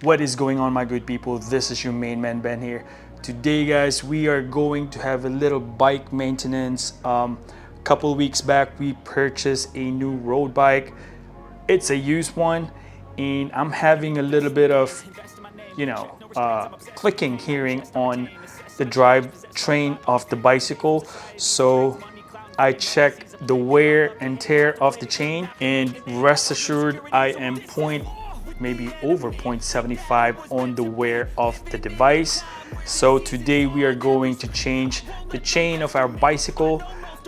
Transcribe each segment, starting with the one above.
What is going on, my good people? This is your main man Ben here. Today guys, we are going to have a little bike maintenance. Couple weeks back we purchased a new road bike. It's a used one and I'm having a little bit of clicking hearing on the drivetrain of the bicycle. So I checked the wear and tear of the chain, and rest assured I am maybe over 0.75 on the wear of the device. So today we are going to change the chain of our bicycle.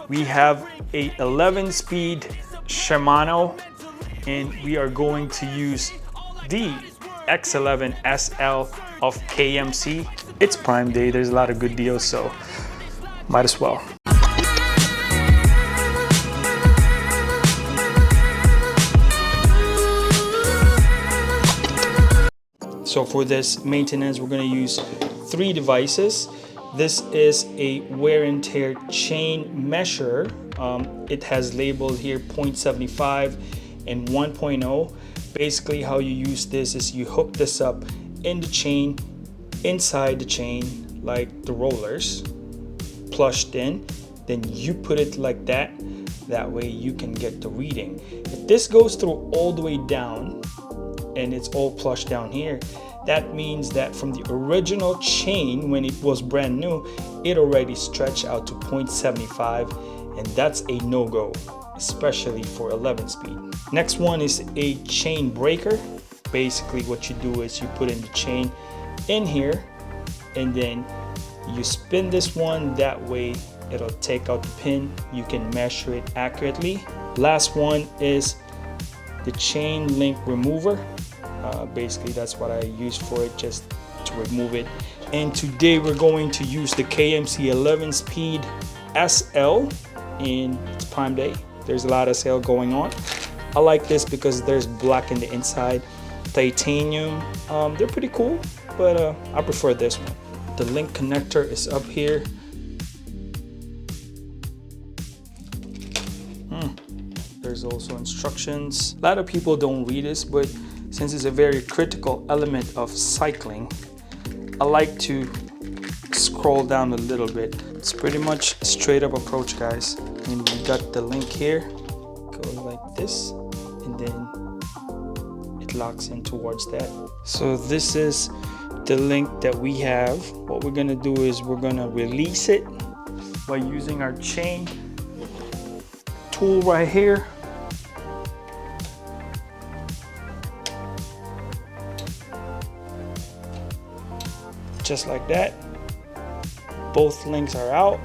We have a 11-speed Shimano and we are going to use the X11 SL of KMC. It's Prime Day, there's a lot of good deals, so might as well. So for this maintenance, we're going to use 3 devices. This is a wear and tear chain measure. It has labeled here 0.75 and 1.0. Basically how you use this is you hook this up in the chain, inside the chain, like the rollers, plushed in. Then you put it like that. That way you can get the reading. If this goes through all the way down, and it's all plushed down here, that means that from the original chain when it was brand new, it already stretched out to 0.75, and that's a no-go, especially for 11-speed. Next one is a chain breaker. Basically what you do is you put in the chain in here and then you spin this one. That way it'll take out the pin. You can measure it accurately. Last one is the chain link remover. Basically that's what I use for it, just to remove it. And today we're going to use the KMC 11-speed SL, and it's Prime Day. There's a lot of sale going on. I like this because there's black in the inside, titanium. They're pretty cool, but I prefer this one. The link connector is up here. There's also instructions. A lot of people don't read this, but since it's a very critical element of cycling, I like to scroll down a little bit. It's pretty much a straight up approach, guys. And we got the link here. Goes like this, and then it locks in towards that. So this is the link that we have. What we're gonna do is we're gonna release it by using our chain tool right here. Just like that. Both links are out.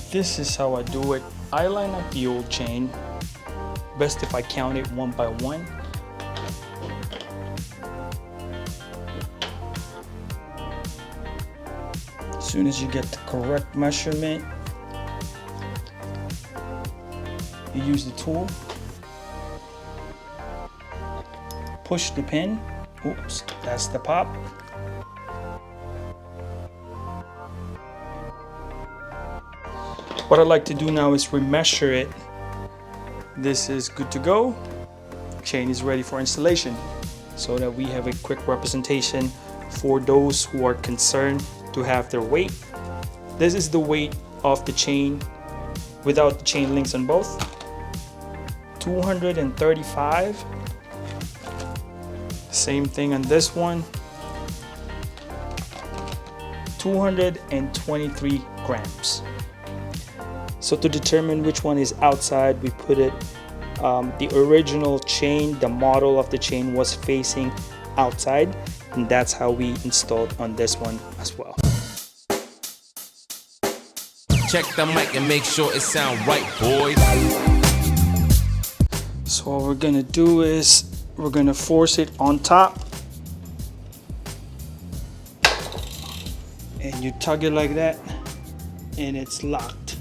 This is how I do it. I line up the old chain. Best if I count it one by one. As soon as you get the correct measurement, you use the tool. Push the pin. Oops, that's the pop. What I like to do now is remeasure it. This is good to go. Chain is ready for installation, so that we have a quick representation for those who are concerned to have their weight. This is the weight of the chain without the chain links on both. 235. Same thing on this one. 223 grams. So to determine which one is outside, we put it, the original chain, the model of the chain was facing outside, and that's how we installed on this one as well. Check the mic and make sure it sound right, boys. So what we're gonna do is we're gonna force it on top, and you tug it like that, and it's locked.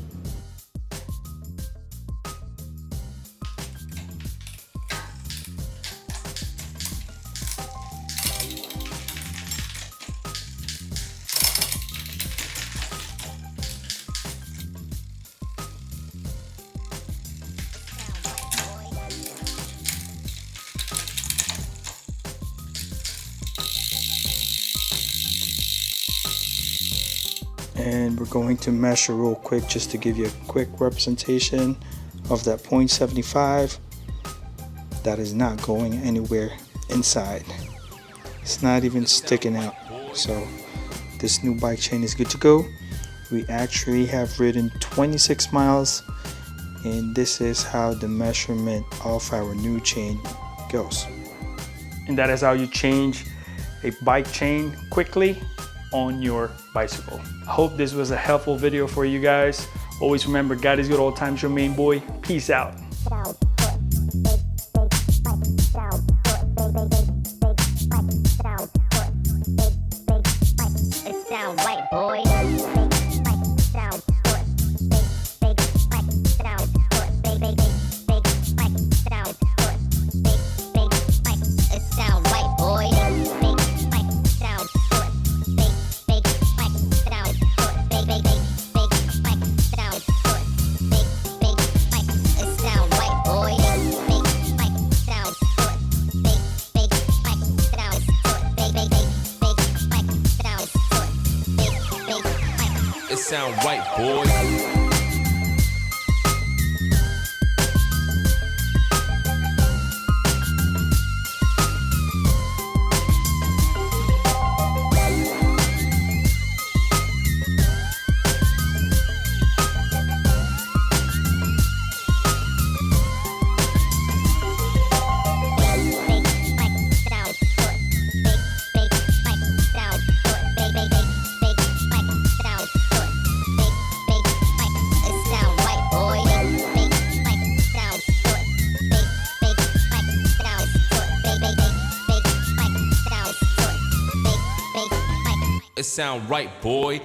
And we're going to measure real quick just to give you a quick representation of that 0.75. That is not going anywhere inside. It's not even sticking out. So this new bike chain is good to go. We actually have ridden 26 miles, and this is how the measurement of our new chain goes. And that is how you change a bike chain quickly on your bicycle. I hope this was a helpful video for you guys. Always remember, God is good all times, your main boy. Peace out. Sound right, boy. It sound right, boy.